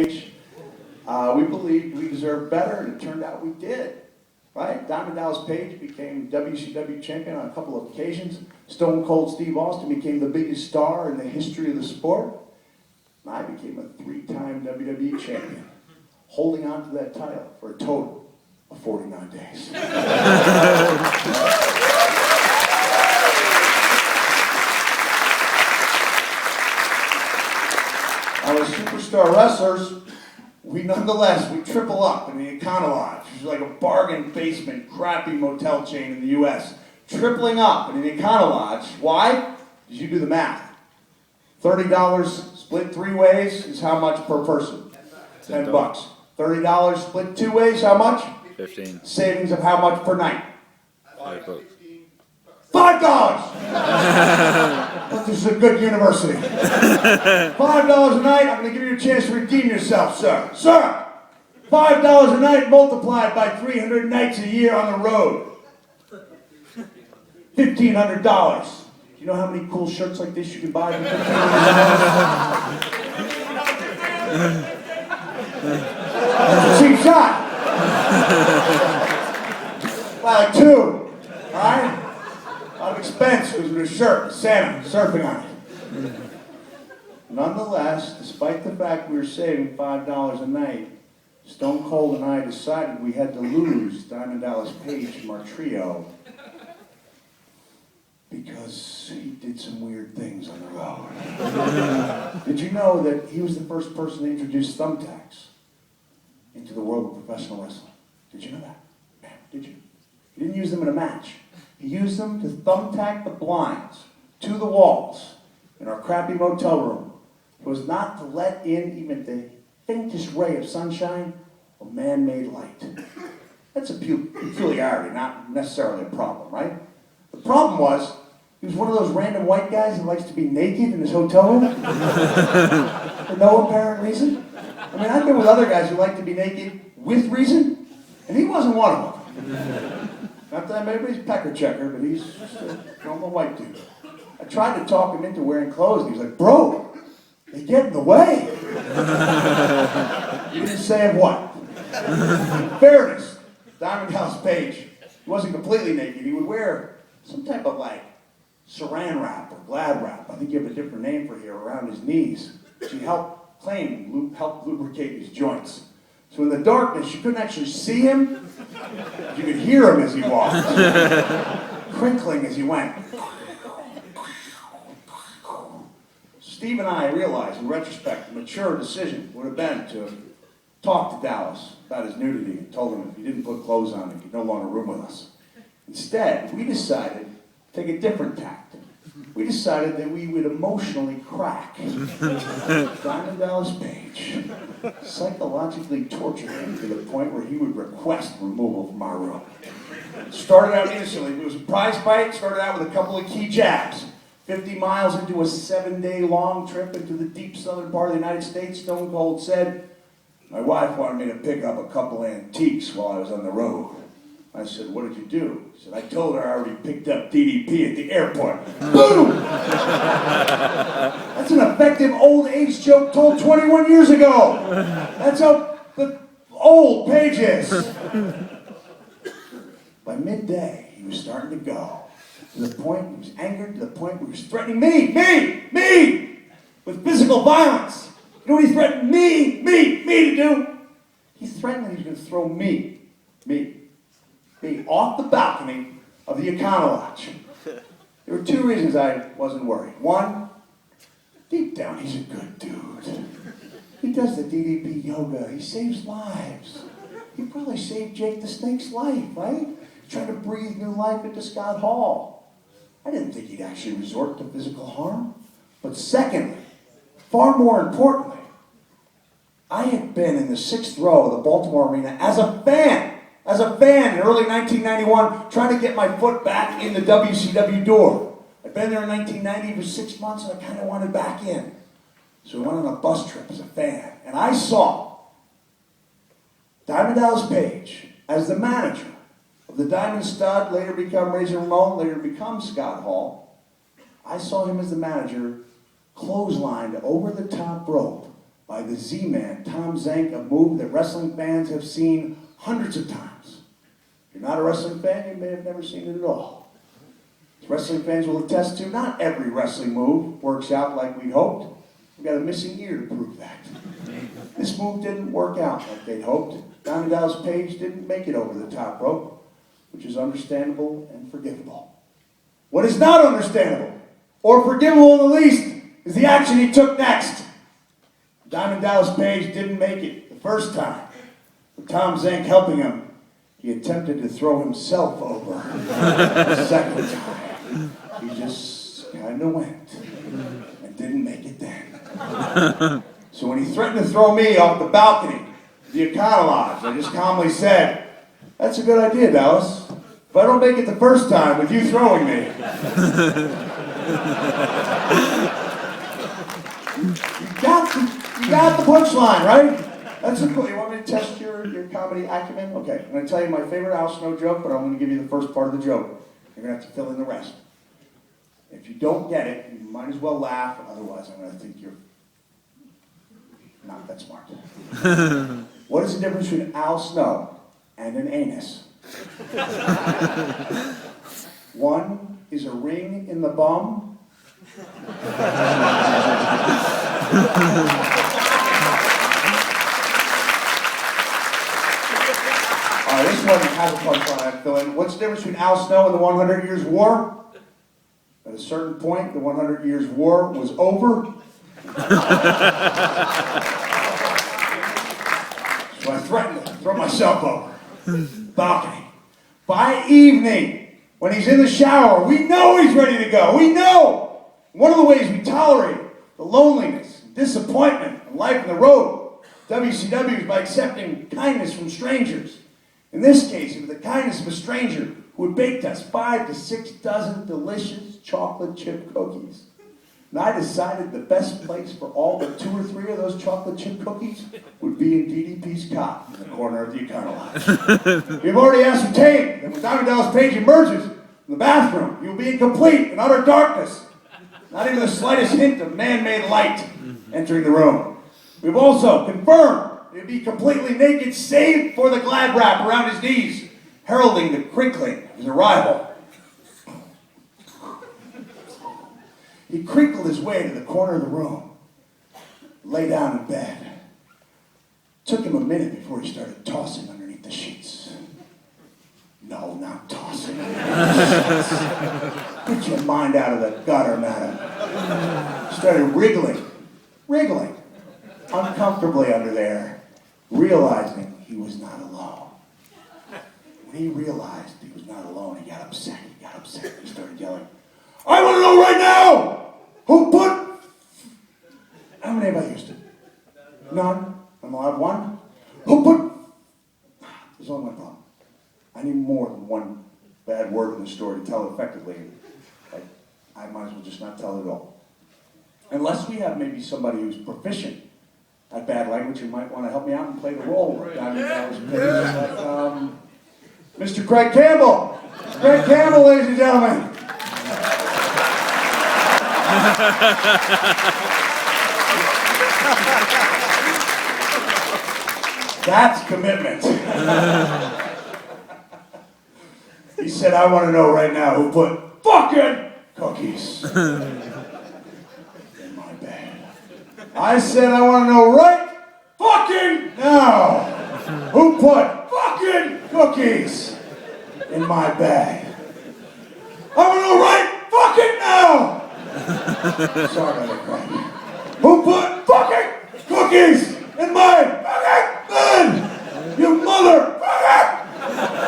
We believed we deserved better, and it turned out we did. Right? Diamond Dallas Page became WCW champion on a couple of occasions. Stone Cold Steve Austin became the biggest star in the history of the sport. And I became a 3-time WWE champion, holding on to that title for a total of 49 days. Now, as superstar wrestlers, we triple up in the Econo Lodge, which is like a bargain basement, crappy motel chain in the U.S. Tripling up in the Econo Lodge. Why? Because you do the math. $30 split 3 ways is how much per person? $10. $30 split 2 ways, how much? 15. Savings of how much per night? $5. But this is a good university. $5 a night, I'm going to give you a chance to redeem yourself, sir. Sir! $5 a night multiplied by 300 nights a year on the road. $1,500. Do you know how many cool shirts like this you can buy for $1,500? That's a cheap shot. Buy like 2. Alright? A lot of expense goes with a shirt, Santa, surfing on it. Nonetheless, despite the fact we were saving $5 a night, Stone Cold and I decided we had to lose Diamond Dallas Page from our trio because he did some weird things on the road. Did you know that he was the first person to introduce thumbtacks into the world of professional wrestling? Did you know that? Man, did you? He didn't use them in a match. He used them to thumbtack the blinds to the walls in our crappy motel room. It was not to let in even the faintest ray of sunshine or man-made light. That's a peculiarity, not necessarily a problem, right? The problem was, he was one of those random white guys who likes to be naked in his hotel room for no apparent reason. I mean, I've been with other guys who like to be naked with reason, and he wasn't one of them. Not that everybody's pecker checker, but he's just a normal white dude. I tried to talk him into wearing clothes, and he was like, "Bro, they get in the way." You didn't say what? In fairness, Diamond Dallas Page, he wasn't completely naked. He would wear some type of like saran wrap or glad wrap. I think you have a different name for here, around his knees. She helped lubricate his joints. So in the darkness, you couldn't actually see him. You could hear him as he walked, crinkling as he went. Steve and I realized, in retrospect, the mature decision would have been to talk to Dallas about his nudity and told him if he didn't put clothes on, he could no longer room with us. Instead, we decided to take a different tact. We decided that we would emotionally crack Diamond Dallas Page, psychologically torture him to the point where he would request removal from our room. It started out innocently. It was a prize fight. Started out with a couple of key jabs. 50 miles into a 7-day-long trip into the deep southern part of the United States, Stone Cold said, "My wife wanted me to pick up a couple antiques while I was on the road." I said, "What did you do?" He said, "I told her I already picked up DDP at the airport." Boom! That's an effective old age joke told 21 years ago. That's how the old Page is. By midday, he was starting to go. To the point he was angered, to the point where he was threatening me, with physical violence. You know what he threatened me to do? He threatened that he was going to throw me, off the balcony of the Econo Lodge. There were 2 reasons I wasn't worried. One, deep down, he's a good dude. He does the DDP yoga. He saves lives. He probably saved Jake the Snake's life, right? Trying to breathe new life into Scott Hall. I didn't think he'd actually resort to physical harm. But secondly, far more importantly, I had been in the 6th row of the Baltimore Arena as a fan in early 1991, trying to get my foot back in the WCW door. I'd been there in 1990 for 6 months, and I kind of wanted back in. So I went on a bus trip as a fan, and I saw Diamond Dallas Page as the manager of the Diamond Stud, later become Razor Ramon, later become Scott Hall. I saw him as the manager, clotheslined over the top rope by the Z-Man, Tom Zank, a move that wrestling fans have seen hundreds of times. If you're not a wrestling fan, you may have never seen it at all. As wrestling fans will attest to, not every wrestling move works out like we'd hoped. We've got a missing ear to prove that. This move didn't work out like they'd hoped. Diamond Dallas Page didn't make it over the top rope, which is understandable and forgivable. What is not understandable, or forgivable in the least, is the action he took next. Diamond Dallas Page didn't make it the first time. With Tom Zank helping him, he attempted to throw himself over the second time. He just kind of went and didn't make it then. So when he threatened to throw me off the balcony, the Econo Lodge, I just calmly said, "That's a good idea, Dallas. If I don't make it the first time with you throwing me." You got the punchline, right? That's a cool. You want me to test your comedy acumen? Okay, I'm going to tell you my favorite Al Snow joke, but I'm going to give you the first part of the joke. You're going to have to fill in the rest. If you don't get it, you might as well laugh, otherwise I'm going to think you're not that smart. What is the difference between Al Snow and an anus? One is a ring in the bum. All right, this one has a punchline I fill in. What's the difference between Al Snow and the 100 Years' War? At a certain point, the 100 Years' War was over. So I threatened to throw myself over the balcony. By evening, when he's in the shower, we know he's ready to go. We know. One of the ways we tolerate the loneliness, disappointment, and life on the road, WCW, is by accepting kindness from strangers. In this case, it was the kindness of a stranger who had baked us 5 to 6 dozen delicious chocolate chip cookies. And I decided the best place for all but 2 or 3 of those chocolate chip cookies would be in DDP's cot in the corner of the Econo Lodge. We've already ascertained that when Diamond Dallas Page emerges from the bathroom, he will be in complete and utter darkness. Not even the slightest hint of man-made light entering the room. We've also confirmed he'll be completely naked, save for the glad wrap around his knees, heralding the crinkling of his arrival. He crinkled his way to the corner of the room, lay down in bed. Took him a minute before he started tossing underneath the sheets. No, not tossing. Get your mind out of the gutter, madam. Started wriggling, uncomfortably under there, realizing he was not alone. When he realized he was not alone, he got upset. He started yelling, "I want to know right now! Who put..." How many have I used it? None? I'm allowed one? Who put... There's only one problem. I need more than one bad word in the story to tell it effectively. I might as well just not tell it at all. Unless we have maybe somebody who's proficient at bad language who might want to help me out and play the role. Mr. Craig Campbell! Craig Campbell, ladies and gentlemen! That's commitment. He said, "I want to know right now who put fucking cookies in my bed." I said, "I want to know right fucking now who put fucking cookies in my bag. I want to know right fucking now." Sorry about that, Craig. Who put fucking cookies in my fucking bed? You motherfucker! I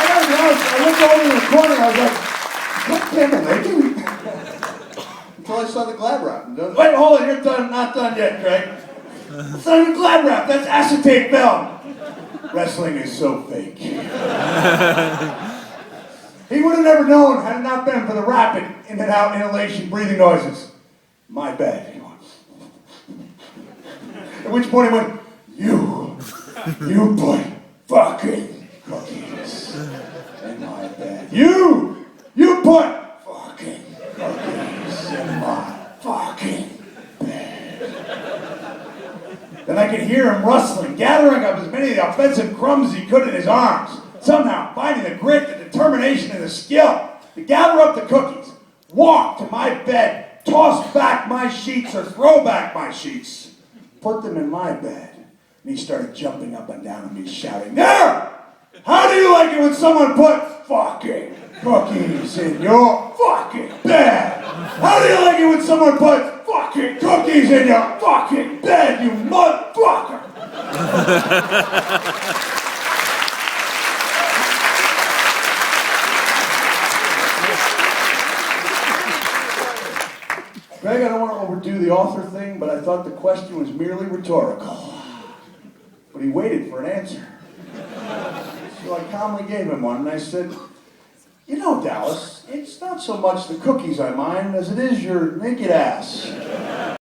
gotta be honest, I looked over in the corner and I was like, "What Campbell making?" Until I saw the glad wrap. Wait, hold on, you're done, not done yet, Craig. It's not even glad wrap, that's acetate film. Wrestling is so fake. He would have never known had it not been for the rapid in and out inhalation breathing noises. My bad. At which point he went, you put fucking cookies in my bed. You put and I could hear him rustling, gathering up as many of the offensive crumbs as he could in his arms, somehow finding the grit, the determination, and the skill to gather up the cookies, walk to my bed, toss back my sheets or throw back my sheets, put them in my bed, and he started jumping up and down at me, shouting, "There! How do you like it when someone put fucking cookies in your fucking bed? How do you like it when someone put fucking cookies in your fucking bed, you motherfucker?" Greg, I don't want to overdo the author thing, but I thought the question was merely rhetorical. But he waited for an answer. So I calmly gave him one, and I said, "You know, Dallas, it's not so much the cookies I mind as it is your naked ass."